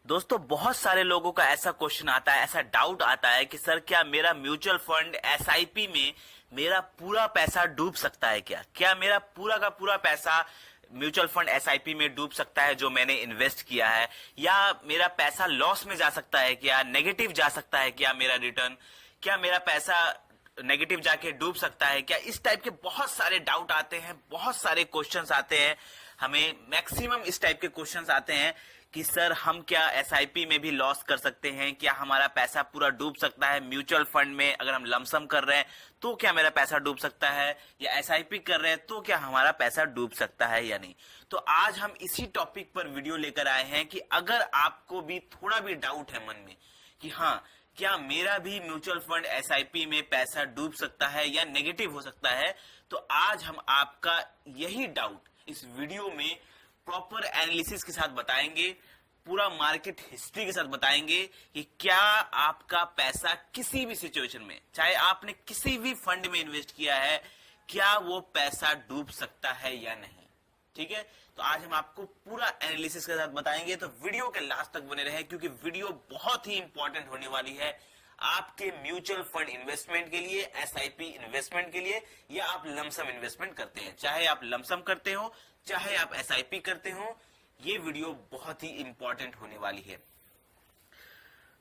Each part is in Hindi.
दोस्तों, बहुत सारे लोगों का ऐसा क्वेश्चन आता है, ऐसा डाउट आता है कि सर क्या मेरा म्यूचुअल फंड एसआईपी में मेरा पूरा पैसा डूब सकता है? क्या मेरा पूरा का पूरा पैसा म्यूचुअल फंड एसआईपी में डूब सकता है जो मैंने इन्वेस्ट किया है? या मेरा पैसा लॉस में जा सकता है? क्या नेगेटिव जा सकता है? क्या मेरा रिटर्न, क्या मेरा पैसा नेगेटिव जाके डूब सकता है? क्या इस टाइप के बहुत सारे डाउट आते हैं, बहुत सारे क्वेश्चंस आते हैं हमें। मैक्सिमम इस टाइप के क्वेश्चंस आते हैं कि सर हम क्या एसआईपी में भी लॉस कर सकते हैं? क्या हमारा पैसा पूरा डूब सकता है? म्यूचुअल फंड में अगर हम लमसम कर रहे हैं तो क्या मेरा पैसा डूब सकता है? या एसआईपी कर रहे हैं तो क्या हमारा पैसा डूब सकता है या नहीं? तो आज हम इसी टॉपिक पर वीडियो लेकर आए हैं कि अगर आपको भी थोड़ा भी डाउट है मन में कि हाँ, क्या मेरा भी म्यूचुअल फंड एसआईपी में पैसा डूब सकता है या नेगेटिव हो सकता है, तो आज हम आपका यही डाउट इस वीडियो में प्रॉपर एनालिसिस के साथ बताएंगे, पूरा मार्केट हिस्ट्री के साथ बताएंगे कि क्या आपका पैसा किसी भी सिचुएशन में, चाहे आपने किसी भी फंड में इन्वेस्ट किया है, क्या वो पैसा डूब सकता है या नहीं। ठीक है, तो आज हम आपको पूरा एनालिसिस के साथ बताएंगे, तो वीडियो के लास्ट तक बने रहे क्योंकि वीडियो बहुत ही इंपॉर्टेंट होने वाली है आपके म्यूचुअल फंड इन्वेस्टमेंट के लिए, एसआईपी इन्वेस्टमेंट के लिए, या आप लमसम इन्वेस्टमेंट करते हैं। चाहे आप लमसम करते हो, चाहे आप एसआईपी करते हो, ये वीडियो बहुत ही इंपॉर्टेंट होने वाली है।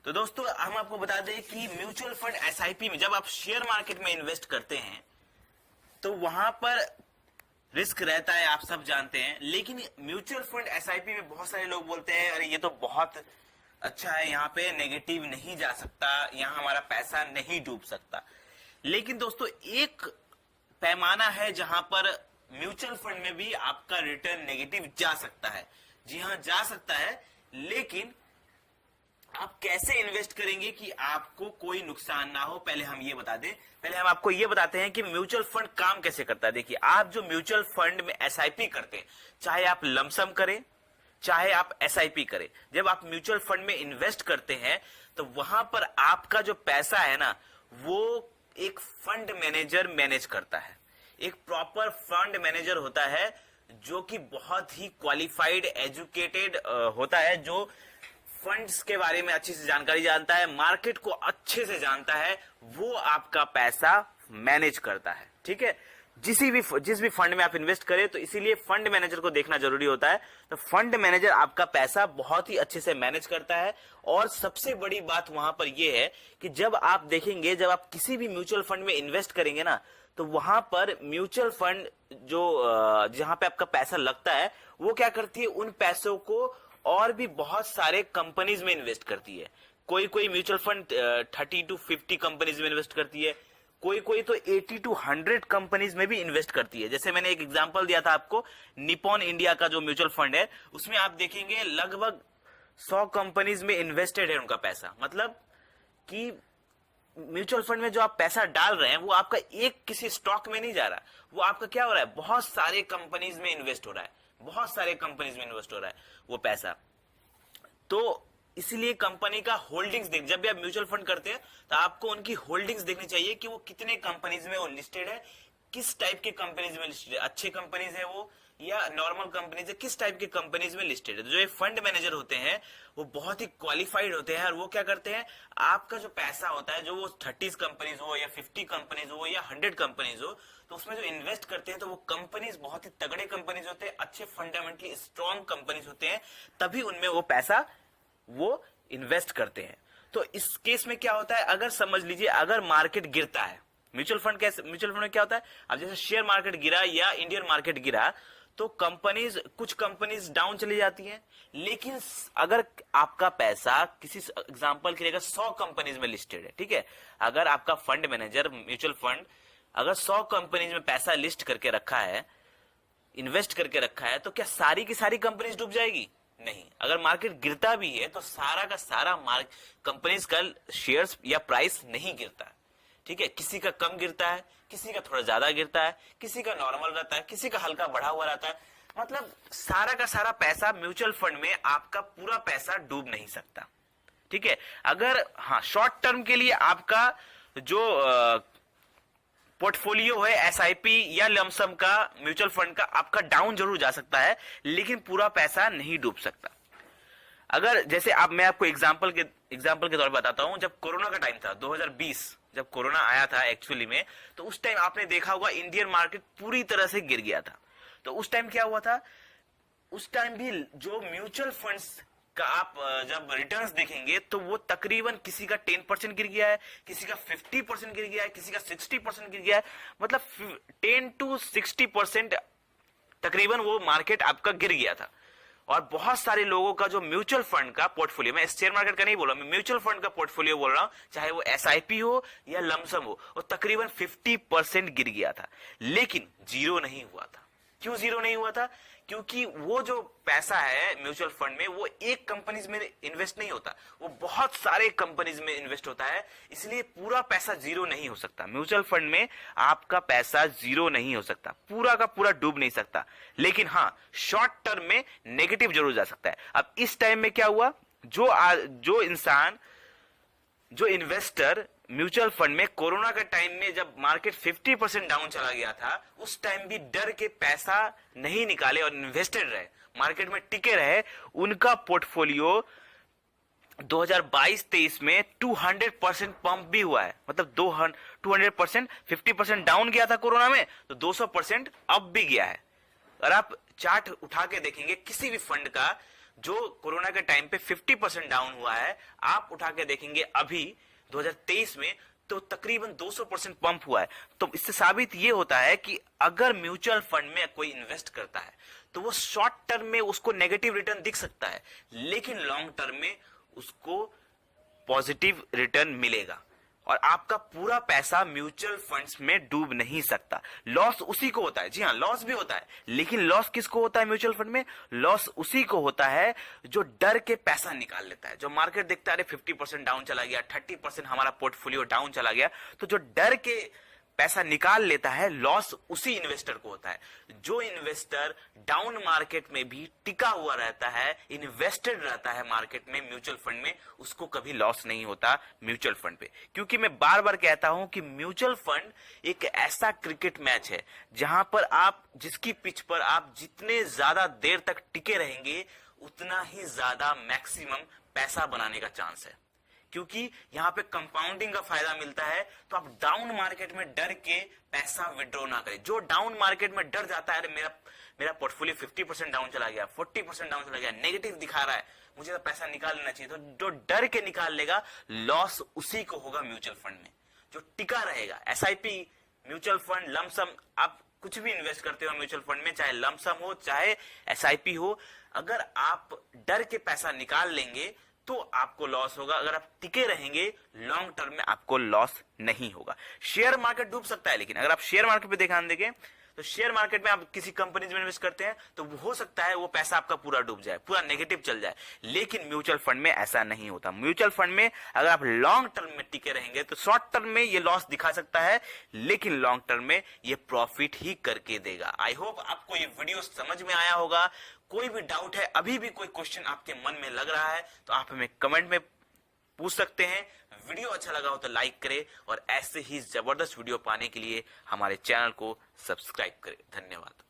तो दोस्तों, हम आपको बता दें कि म्यूचुअल फंड एसआईपी में जब आप शेयर मार्केट में इन्वेस्ट करते हैं तो वहां पर रिस्क रहता है, आप सब जानते हैं। लेकिन म्यूचुअल फंड एसआईपी में बहुत सारे लोग बोलते हैं अरे ये तो बहुत अच्छा है, यहाँ पे नेगेटिव नहीं जा सकता, यहाँ हमारा पैसा नहीं डूब सकता। लेकिन दोस्तों, एक पैमाना है जहां पर म्यूचुअल फंड में भी आपका रिटर्न नेगेटिव जा सकता है। जी हाँ, जा सकता है, लेकिन आप कैसे इन्वेस्ट करेंगे कि आपको कोई नुकसान ना हो, पहले हम ये बता दें। पहले हम आपको ये बताते हैं कि म्यूचुअल फंड काम कैसे करता है। देखिए, आप जो म्यूचुअल फंड में एसआईपी करते हैं, चाहे आप लमसम करें चाहे आप एसआईपी करें, जब आप म्यूचुअल फंड में इन्वेस्ट करते हैं तो वहां पर आपका जो पैसा है ना, वो एक फंड मैनेजर मैनेज करता है। एक प्रॉपर फंड मैनेजर होता है जो कि बहुत ही क्वालिफाइड, एजुकेटेड होता है, जो फंड्स के बारे में अच्छी से जानकारी जानता है, मार्केट को अच्छे से जानता है, वो आपका पैसा मैनेज करता है। ठीक है, जिस भी फंड में आप इन्वेस्ट करें, तो इसीलिए फंड मैनेजर को देखना जरूरी होता है। तो फंड मैनेजर आपका पैसा बहुत ही अच्छे से मैनेज करता है। और सबसे बड़ी बात वहां पर यह है कि जब आप देखेंगे, जब आप किसी भी म्यूचुअल फंड में इन्वेस्ट करेंगे ना, तो वहां पर म्यूचुअल फंड जो जहां पे आपका पैसा लगता है, वो क्या करती है, उन पैसों को और भी बहुत सारे कंपनीज में इन्वेस्ट करती है। कोई म्यूचुअल फंड 30 to 50 कंपनीज में इन्वेस्ट करती है, कोई तो 80 to 100 कंपनीज में भी इन्वेस्ट करती है। जैसे मैंने एक एग्जांपल दिया था आपको, निपॉन इंडिया का जो म्यूचुअल फंड है, उसमें आप देखेंगे लगभग 100 कंपनीज में इन्वेस्टेड है उनका पैसा। मतलब कि म्यूचुअल फंड में जो आप पैसा डाल रहे हैं, वो आपका एक किसी स्टॉक में नहीं जा रहा, वो आपका क्या हो रहा है, बहुत सारे कंपनीज में इन्वेस्ट हो रहा है, बहुत सारे कंपनीज में इन्वेस्ट हो रहा है वो पैसा। तो इसलिए कंपनी का होल्डिंग्स देख, जब भी आप म्यूचुअल फंड करते हैं तो आपको उनकी होल्डिंग्स देखनी चाहिए कि वो कितने कंपनीज में वो लिस्टेड है, किस टाइप के कंपनीज में लिस्टेड है, अच्छे कंपनीज है वो या नॉर्मल कंपनीज है, किस टाइप के कंपनीज में लिस्टेड है। तो जो ये फंड मैनेजर होते हैं वो बहुत ही क्वालिफाइड होते हैं, और वो क्या करते हैं, आपका जो पैसा होता है, जो वो 30 कंपनीज हो या 50 कंपनीज हो या 100 कंपनीज हो, तो उसमें जो इन्वेस्ट करते हैं तो वो कंपनीज बहुत ही तगड़े कंपनीज होते हैं, अच्छे फंडामेंटली स्ट्रॉन्ग कंपनीज होते हैं, तभी उनमें वो पैसा वो इन्वेस्ट करते हैं। तो इस केस में क्या होता है, अगर समझ लीजिए अगर मार्केट गिरता है, म्यूचुअल फंड में क्या होता है, अब जैसे शेयर मार्केट गिरा या इंडियन मार्केट गिरा, तो कुछ कंपनीज डाउन चली जाती हैं। लेकिन अगर आपका पैसा किसी एग्जांपल के लिए 100 कंपनीज में लिस्टेड है, ठीक है, अगर आपका फंड मैनेजर म्यूचुअल फंड अगर 100 कंपनीज में पैसा लिस्ट करके रखा है, इन्वेस्ट करके रखा है, तो क्या सारी की सारी कंपनीज डूब जाएगी? नहीं। अगर मार्केट गिरता भी है तो सारा का सारा कंपनीज का शेयर्स या प्राइस नहीं गिरता है। ठीक है, किसी का कम गिरता है, किसी का थोड़ा ज्यादा गिरता है, किसी का नॉर्मल रहता है, किसी का हल्का बढ़ा हुआ रहता है। मतलब सारा का सारा पैसा म्यूचुअल फंड में, आपका पूरा पैसा डूब नहीं सकता। ठीक है, अगर हाँ शॉर्ट टर्म के लिए आपका जो पोर्टफोलियो है एसआईपी या लमसम का, म्यूचुअल फंड का, आपका डाउन जरूर जा सकता है, लेकिन पूरा पैसा नहीं डूब सकता। अगर जैसे आप, मैं आपको एग्जांपल के तौर पर बताता हूं, जब कोरोना का टाइम था 2020, जब कोरोना आया था एक्चुअली में, तो उस टाइम आपने देखा होगा इंडियन मार्केट पूरी तरह से गिर गया था। तो उस टाइम क्या हुआ था, उस टाइम भी जो म्यूचुअल फंड्स का आप जब रिटर्न्स देखेंगे तो वो तकरीबन किसी का 10% गिर गया है, किसी का 50% गिर गया है, किसी का 60% गिर गया है, मतलब 10 to 60% तकरीबन वो मार्केट आपका गिर गया था। और बहुत सारे लोगों का जो म्यूचुअल फंड का पोर्टफोलियो, मैं शेयर मार्केट का नहीं बोल रहा, मैं म्यूचुअल फंड का पोर्टफोलियो बोल रहा हूं, चाहे वो एसआईपी हो या लमसम हो, वो तकरीबन 50% गिर गया था, लेकिन जीरो नहीं हुआ था। क्यों जीरो नहीं हुआ था? क्योंकि वो जो पैसा है म्यूचुअल फंड में, वो एक कंपनीज में इन्वेस्ट नहीं होता, वो बहुत सारे कंपनीज में इन्वेस्ट होता है, इसलिए पूरा पैसा जीरो नहीं हो सकता। म्यूचुअल फंड में आपका पैसा जीरो नहीं हो सकता, पूरा का पूरा डूब नहीं सकता, लेकिन हाँ शॉर्ट टर्म में नेगेटिव जरूर जा सकता है। अब इस टाइम में क्या हुआ, जो इन्वेस्टर म्यूचुअल फंड में कोरोना के टाइम में जब मार्केट 50% डाउन चला गया था, उस टाइम भी डर के पैसा नहीं निकाले और इन्वेस्टेड रहे, मार्केट में टिके रहे, उनका पोर्टफोलियो 2022-23 में 200% पंप भी हुआ है। मतलब 200%, 50% डाउन गया था कोरोना में, तो 200% अप भी गया है। और आप चार्ट उठा के देखेंगे किसी भी फंड का जो कोरोना के टाइम पे 50% डाउन हुआ है, आप उठा के देखेंगे अभी 2023 में, तो तकरीबन 200% पंप हुआ है। तो इससे साबित ये होता है कि अगर म्यूचुअल फंड में कोई इन्वेस्ट करता है तो वो शॉर्ट टर्म में उसको नेगेटिव रिटर्न दिख सकता है, लेकिन लॉन्ग टर्म में उसको पॉजिटिव रिटर्न मिलेगा और आपका पूरा पैसा म्यूचुअल फंड्स में डूब नहीं सकता। लॉस उसी को होता है, जी हाँ लॉस भी होता है, लेकिन लॉस किसको होता है म्यूचुअल फंड में? लॉस उसी को होता है जो डर के पैसा निकाल लेता है। जो मार्केट देखता है अरे 50% डाउन चला गया, 30% हमारा पोर्टफोलियो डाउन चला गया, तो जो डर के पैसा निकाल लेता है, लॉस उसी इन्वेस्टर को होता है। जो इन्वेस्टर डाउन मार्केट में भी टिका हुआ रहता है, इन्वेस्टेड रहता है मार्केट में म्यूचुअल फंड में, उसको कभी लॉस नहीं होता म्यूचुअल फंड पे। क्योंकि मैं बार बार कहता हूं कि म्यूचुअल फंड एक ऐसा क्रिकेट मैच है जहां पर आप, जिसकी पिच पर आप जितने ज्यादा देर तक टिके रहेंगे, उतना ही ज्यादा मैक्सिमम पैसा बनाने का चांस है। क्योंकि यहाँ पे कंपाउंडिंग का फायदा मिलता है। तो आप डाउन मार्केट में डर के पैसा विड्रॉ ना करें। जो डाउन मार्केट में डर जाता है, मेरा पोर्टफोलियो 50% डाउन चला गया, 40% डाउन चला गया, नेगेटिव दिखा रहा है, मुझे तो पैसा निकाल लेना चाहिए, तो जो डर के निकाल लेगा, लॉस उसी को होगा म्यूचुअल फंड में। जो टिका रहेगा, एसआईपी, म्यूचुअल फंड, लमसम, आप कुछ भी इन्वेस्ट करते हो म्यूचुअल फंड में, चाहे लमसम हो चाहे एसआईपी हो, अगर आप डर के पैसा निकाल लेंगे तो आपको लॉस होगा। अगर आप टिके रहेंगे लॉन्ग टर्म में, आपको लॉस नहीं होगा। शेयर मार्केट डूब सकता है, लेकिन अगर आप शेयर मार्केट पे ध्यान देंगे तो शेयर मार्केट में आप किसी कंपनीज में इन्वेस्ट करते हैं तो हो सकता है वो पैसा आपका पूरा डूब जाए, पूरा नेगेटिव चल जाए, लेकिन म्यूचुअल फंड में ऐसा नहीं होता। म्यूचुअल फंड में अगर आप लॉन्ग टर्म में टिके रहेंगे तो शॉर्ट टर्म में ये लॉस दिखा सकता है, लेकिन लॉन्ग टर्म में ये प्रॉफिट ही करके देगा। आई होप आपको ये वीडियो समझ में आया होगा। कोई भी डाउट है, अभी भी कोई क्वेश्चन आपके मन में लग रहा है, तो आप हमें कमेंट में पूछ सकते हैं। वीडियो अच्छा लगा हो तो लाइक करें और ऐसे ही जबरदस्त वीडियो पाने के लिए हमारे चैनल को सब्सक्राइब करें। धन्यवाद।